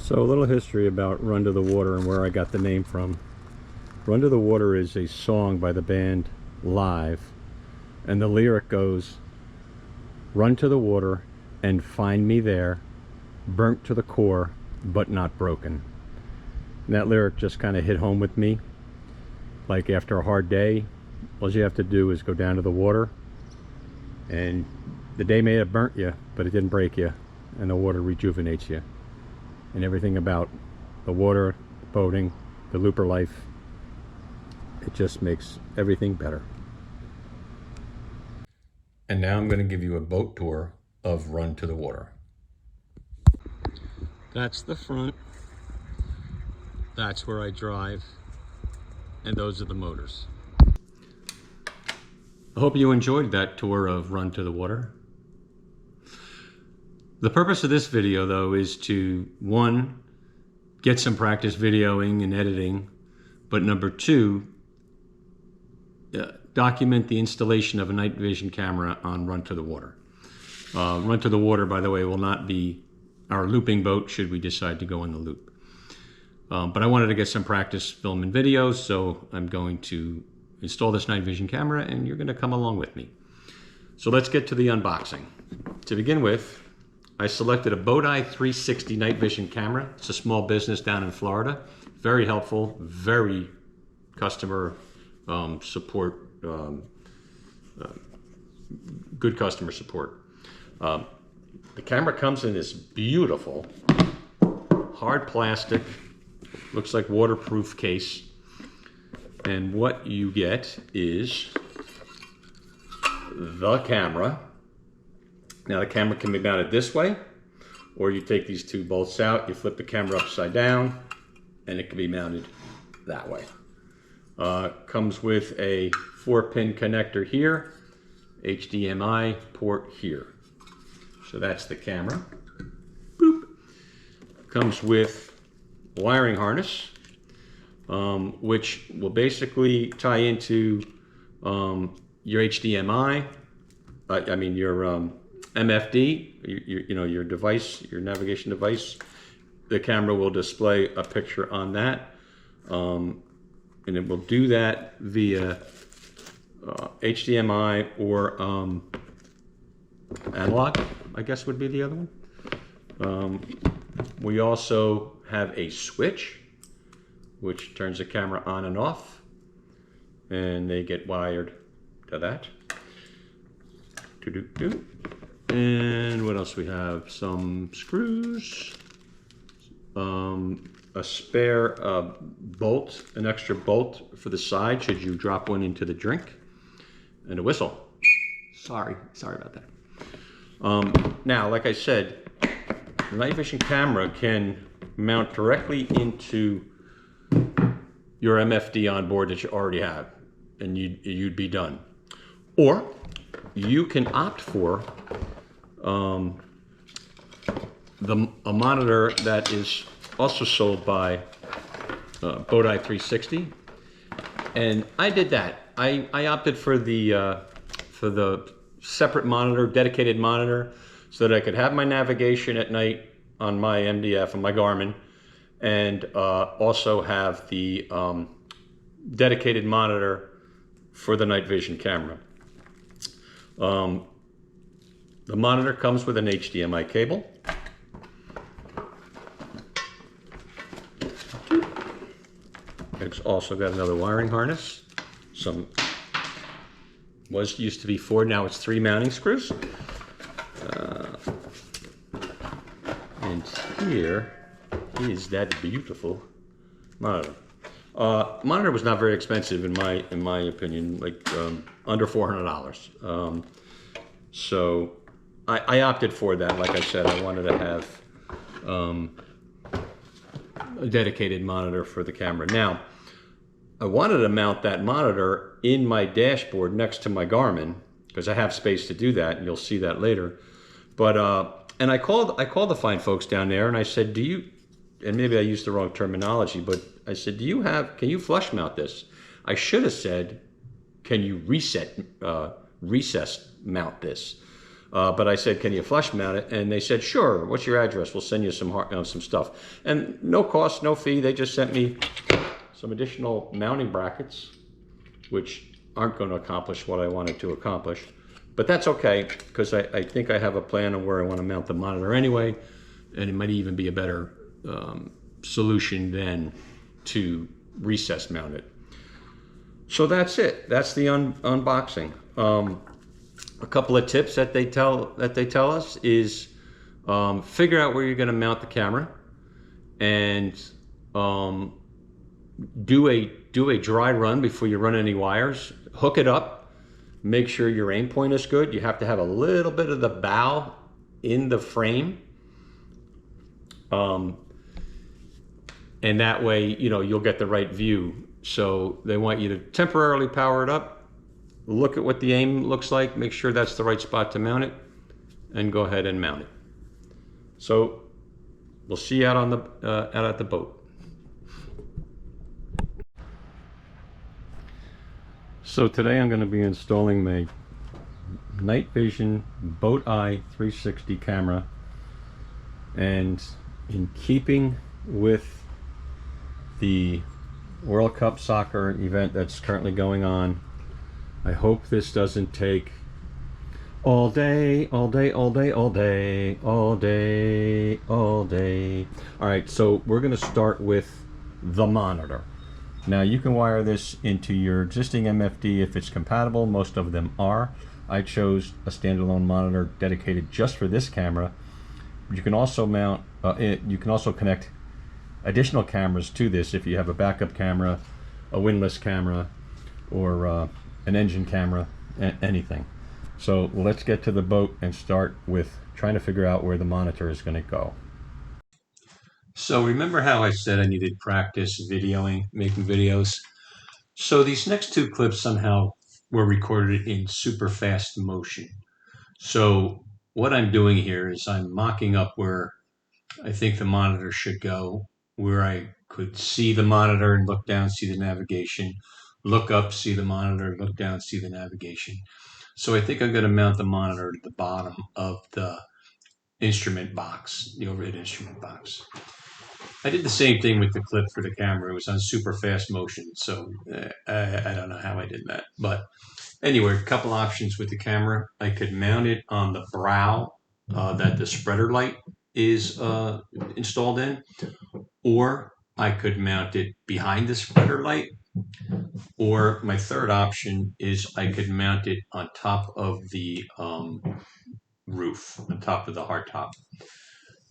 So a little history about Run to the Water and where I got the name from. Run to the Water is a song by the band Live, and the lyric goes, "Run to the water and find me there, burnt to the core but not broken." And that lyric just kind of hit home with me. Like after a hard day, all you have to do is go down to the water, and the day may have burnt you, but it didn't break you, and the water rejuvenates you. And everything about the water, boating, the looper life, it just makes everything better. And now I'm going to give you a boat tour of Run to the Water. That's the front. That's where I drive. And those are the motors. I hope you enjoyed that tour of Run to the Water. The purpose of this video, though, is to, one, get some practice videoing and editing, but number two, document the installation of a night vision camera on Run to the Water. Run to the Water, by the way, will not be our looping boat should we decide to go on the loop. But I wanted to get some practice film and videos, so I'm going to install this night vision camera and you're going to come along with me. So let's get to the unboxing. To begin with, I selected a Bodai 360 night vision camera. It's a small business down in Florida. Very helpful, very customer support, good customer support. The camera comes in this beautiful hard plastic, looks like waterproof case. And what you get is the camera. Now the camera can be mounted this way, or you take these two bolts out, you flip the camera upside down, and it can be mounted that way. Comes with a 4-pin connector here, HDMI port here. So that's the camera. Boop. Comes with a wiring harness, which will basically tie into your HDMI, your MFD, your device, your navigation device. The camera will display a picture on that, and it will do that via HDMI or analog, I guess would be the other one. We also have a switch which turns the camera on and off, and they get wired to that. And what else we have? Some screws, a spare bolt, an extra bolt for the side should you drop one into the drink, and a whistle. Sorry about that. Now, like I said, the night vision camera can mount directly into your MFD on board that you already have, and you'd be done. Or you can opt for a monitor that is also sold by Bodai 360, and I did that. I opted for the separate monitor, dedicated monitor, so that I could have my navigation at night on my MDF and my Garmin, and also have the dedicated monitor for the night vision camera. The monitor comes with an HDMI cable. It's also got another wiring harness. Used to be 4, now it's 3 mounting screws. And here is that beautiful monitor. Monitor was not very expensive in my opinion, like under $400. So I opted for that. Like I said, I wanted to have a dedicated monitor for the camera. Now, I wanted to mount that monitor in my dashboard next to my Garmin, because I have space to do that, and you'll see that later. But and I called the fine folks down there, and I said, "Do you?" And maybe I used the wrong terminology, but I said, "Can you flush mount this?" I should have said, "Can you recess mount this?" But I said, can you flush mount it? And they said, sure. What's your address? We'll send you some stuff. And no cost, no fee. They just sent me some additional mounting brackets, which aren't going to accomplish what I wanted to accomplish. But that's okay, because I think I have a plan on where I want to mount the monitor anyway. And it might even be a better solution than to recess mount it. So that's it. That's the unboxing. A couple of tips that they tell us is figure out where you're going to mount the camera, and do a dry run before you run any wires. Hook it up. Make sure your aim point is good. You have to have a little bit of the bow in the frame, and that way you'll get the right view. So they want you to temporarily power it up. Look at what the aim looks like, make sure that's the right spot to mount it, and go ahead and mount it. So we'll see you out on the out at the boat. So today I'm going to be installing my night vision Boat Eye 360 camera, and in keeping with the World Cup soccer event that's currently going on, I hope this doesn't take all day, all day, all day, all day, all day, all day. All right, so we're going to start with the monitor. Now you can wire this into your existing MFD if it's compatible. Most of them are. I chose a standalone monitor dedicated just for this camera. You can also mount, you can also connect additional cameras to this if you have a backup camera, a windlass camera, or an engine camera, anything. So let's get to the boat and start with trying to figure out where the monitor is going to go. So remember how I said I needed practice videoing, making videos? So these next two clips somehow were recorded in super fast motion. So what I'm doing here is I'm mocking up where I think the monitor should go, where I could see the monitor and look down, see the navigation, look up, see the monitor, look down, see the navigation. So I think I'm going to mount the monitor to the bottom of the instrument box, the overhead instrument box. I did the same thing with the clip for the camera. It was on super fast motion, so I don't know how I did that. But anyway, a couple options with the camera. I could mount it on the brow that the spreader light is installed in, or I could mount it behind the spreader light, or my third option is I could mount it on top of the roof, on top of the hardtop.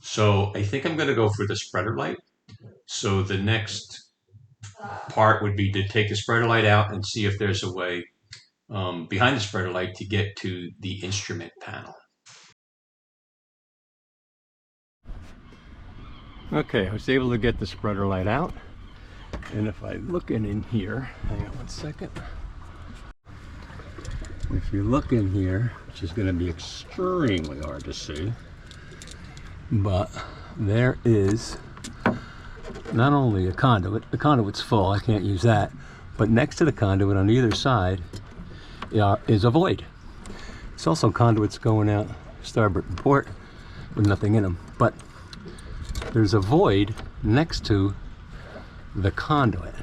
So I think I'm going to go for the spreader light. So the next part would be to take the spreader light out and see if there's a way behind the spreader light to get to the instrument panel. Okay, I was able to get the spreader light out, and if I look in here, hang on one second. If you look in here, which is going to be extremely hard to see, but there is not only a conduit, the conduit's full, I can't use that, but next to the conduit on either side is a void. It's also conduits going out starboard and port with nothing in them, but there's a void next to the conduit.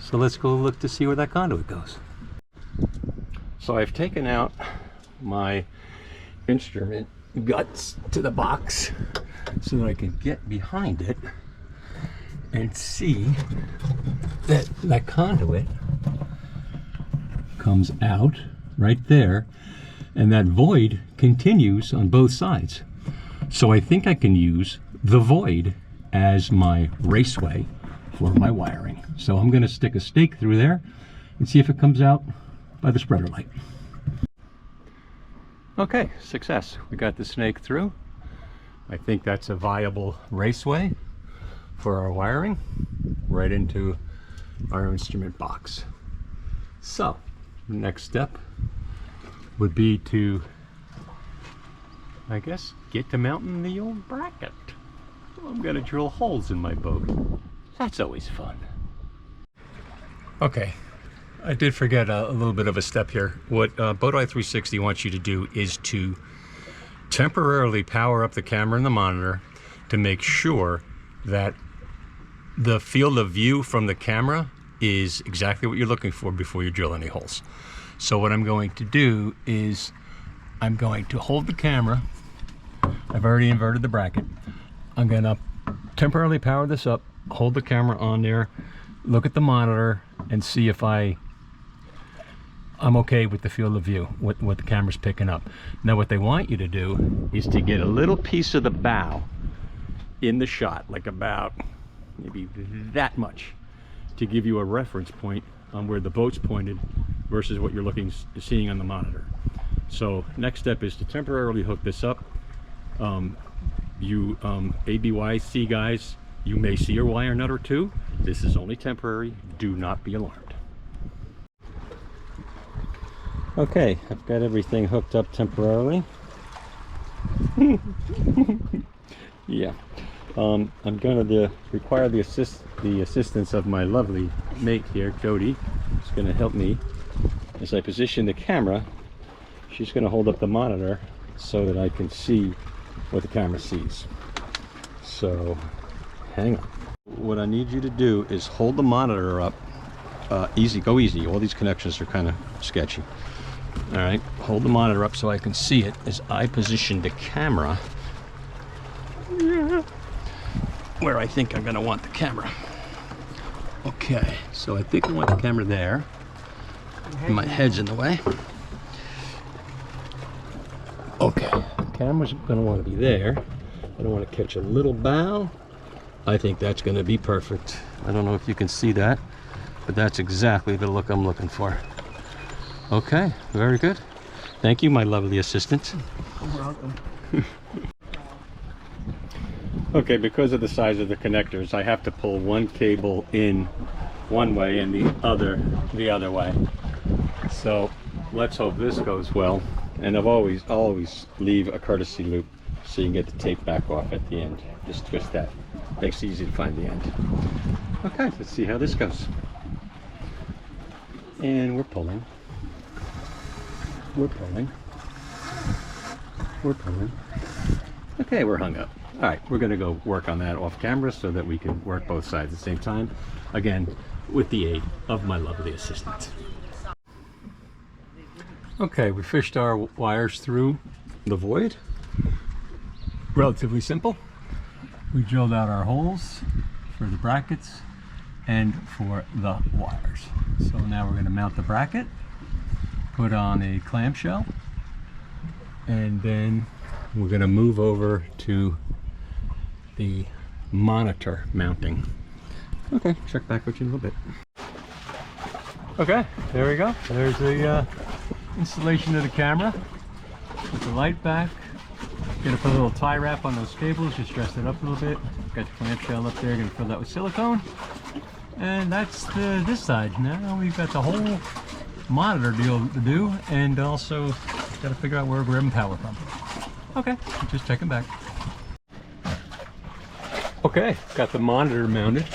So let's go look to see where that conduit goes. So I've taken out my instrument guts to the box so that I can get behind it and see that that conduit comes out right there, and that void continues on both sides. So I think I can use the void as my raceway for my wiring. So I'm going to stick a stake through there and see if it comes out by the spreader light. Okay, success. We got the snake through. I think that's a viable raceway for our wiring right into our instrument box. So next step would be to, I guess, get to mounting the old bracket. I'm gonna drill holes in my boat. That's always fun. Okay, I did forget a little bit of a step here. What Bowtie 360 wants you to do is to temporarily power up the camera and the monitor to make sure that the field of view from the camera is exactly what you're looking for before you drill any holes. So what I'm going to do is I'm going to hold the camera. I've already inverted the bracket. I'm going to temporarily power this up, hold the camera on there, look at the monitor, and see if I'm okay with the field of view, what the camera's picking up. Now what they want you to do is to get a little piece of the bow in the shot, like about maybe that much, to give you a reference point on where the boat's pointed versus what you're seeing on the monitor. So next step is to temporarily hook this up. You ABYC guys, you may see a wire nut or two. This is only temporary. Do not be alarmed. Okay, I've got everything hooked up temporarily. Yeah. I'm going to require the assistance of my lovely mate here, Jody. She's going to help me as I position the camera. She's going to hold up the monitor so that I can see what the camera sees. So, hang on. What I need you to do is hold the monitor up. Easy, go easy. All these connections are kind of sketchy. All right, hold the monitor up so I can see it as I position the camera where I think I'm going to want the camera. Okay, so I think I want the camera there. My head's in the way. Okay, the camera's going to want to be there. I don't want to catch a little bow. I think that's going to be perfect. I don't know if you can see that, but that's exactly the look I'm looking for. Okay, very good. Thank you, my lovely assistant. You're welcome. Okay, because of the size of the connectors, I have to pull one cable in one way and the other way. So let's hope this goes well. And I'll always leave a courtesy loop so you can get the tape back off at the end. Just twist that. Makes it easy to find the end. Okay, let's see how this goes. And we're pulling. We're pulling. We're pulling. Okay, we're hung up. All right, we're going to go work on that off camera so that we can work both sides at the same time. Again, with the aid of my lovely assistant. Okay, we fished our wires through the void. Relatively simple. We drilled out our holes for the brackets and for the wires. So now we're going to mount the bracket, put on a clamshell, and then we're going to move over to the monitor mounting. Okay, check back with you in a little bit. Okay, there we go. There's the installation of the camera. Put the light back. Gonna put a little tie wrap on those cables, just dress it up a little bit. Got the clamshell up there, gonna fill that with silicone. And that's this side. Now we've got the whole monitor deal to do, and also got to figure out where we're grabbing power from. Okay, just checking back. Okay, got the monitor mounted.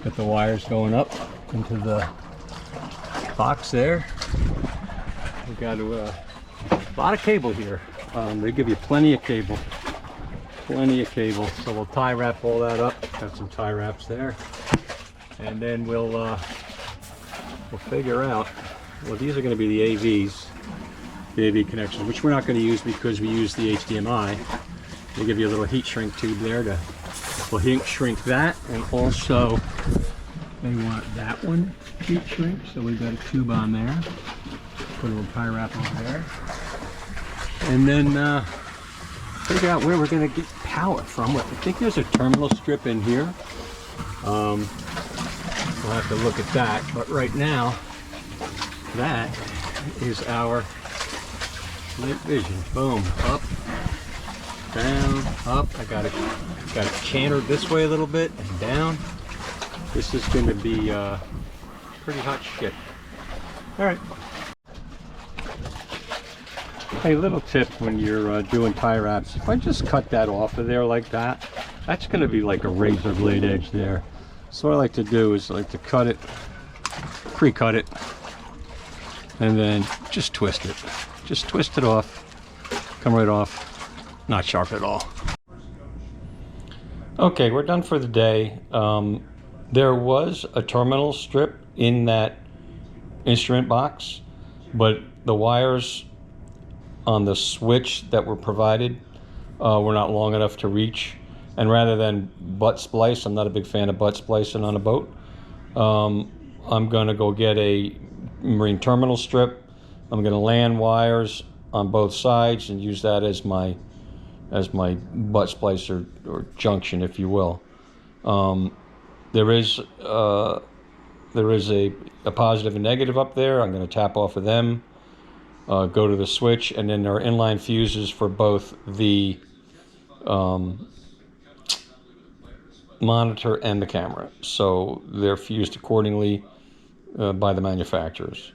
Got the wires going up into the box there. We got a lot of cable here. They give you plenty of cable. Plenty of cable. So we'll tie wrap all that up. Got some tie wraps there. And then we'll figure out, well, these are going to be the AVs, the AV connections, which we're not going to use because we use the HDMI. They give you a little heat shrink tube there to, well, heat shrink that, and also they want that one heat shrink, so we've got a tube on there. Put a little tie wrap over there. And then figure out where we're going to get power from. I think there's a terminal strip in here. We'll have to look at that, but right now, that is our night vision. Boom, up, down, up. I got it cantered this way a little bit and down. This is going to be pretty hot shit. All right. Hey, little tip when you're doing tie wraps, if I just cut that off of there like that, that's going to be like a razor blade edge there. So what I like to do is I like to cut it pre-cut it, and then just twist it. Just twist it off, come right off, not sharp at all. Okay, we're done for the day. There was a terminal strip in that instrument box, but the wires on the switch that were provided were not long enough to reach. And rather than butt splice, I'm not a big fan of butt splicing on a boat. I'm gonna go get a marine terminal strip. I'm gonna land wires on both sides and use that as my butt splice or junction, if you will. There is a positive and negative up there. I'm gonna tap off of them, go to the switch, and then there are inline fuses for both the monitor and the camera, so they're fused accordingly by the manufacturers.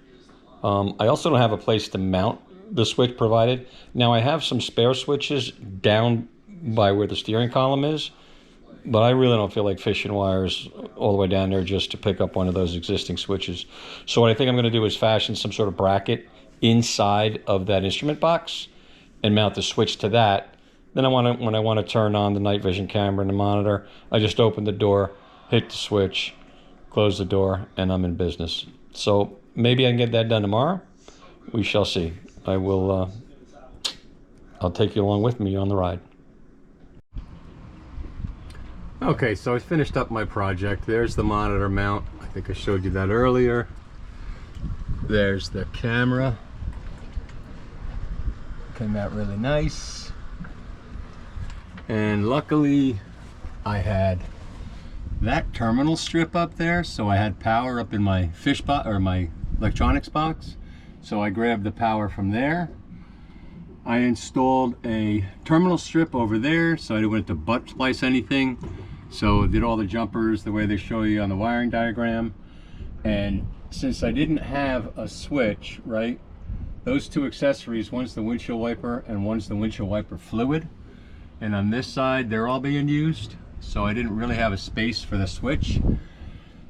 I also don't have a place to mount the switch provided. Now I have some spare switches down by where the steering column is, but I really don't feel like fishing wires all the way down there just to pick up one of those existing switches. So what I think I'm going to do is fashion some sort of bracket inside of that instrument box and mount the switch to that. Then when I want to turn on the night vision camera and the monitor, I just open the door, hit the switch, close the door, and I'm in business. So maybe I can get that done tomorrow. We shall see. I'll take you along with me on the ride. Okay, so I finished up my project. There's the monitor mount. I think I showed you that earlier. There's the camera. Came out really nice. And luckily I had that terminal strip up there, so I had power up in my fish box or my electronics box. So I grabbed the power from there. I installed a terminal strip over there so I didn't have to butt splice anything. So I did all the jumpers the way they show you on the wiring diagram. And since I didn't have a switch, right, those two accessories, one's the windshield wiper and one's the windshield wiper fluid. And on this side, they're all being used. So I didn't really have a space for the switch.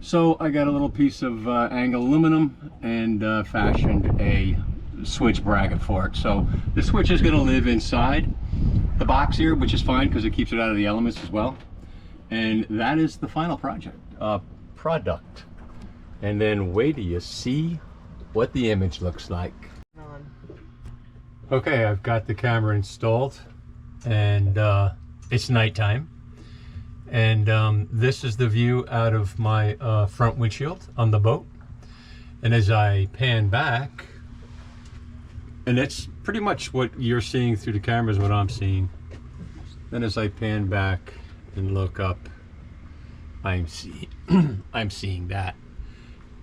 So I got a little piece of angle aluminum and fashioned a switch bracket for it. So the switch is gonna live inside the box here, which is fine because it keeps it out of the elements as well. And that is the final product. And then wait till you see what the image looks like. Okay, I've got the camera installed. And it's nighttime, and this is the view out of my front windshield on the boat. And as I pan back, and that's pretty much what you're seeing through the camera is what I'm seeing. Then as I pan back and look up, I'm seeing that,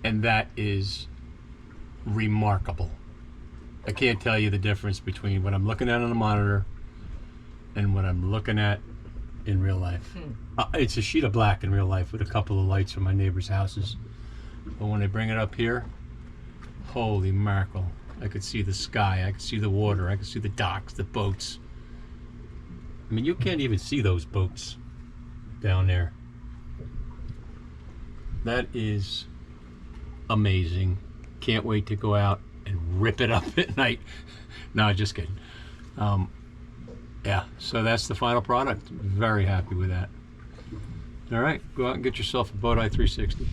and that is remarkable. I can't tell you the difference between what I'm looking at on the monitor and what I'm looking at in real life. It's a sheet of black in real life with a couple of lights from my neighbor's houses. But when I bring it up here, holy mackerel. I could see the sky, I could see the water, I could see the docks, the boats. I mean, you can't even see those boats down there. That is amazing. Can't wait to go out and rip it up at night. No, just kidding. Yeah, so that's the final product. Very happy with that. All right, go out and get yourself a Boat Eye 360.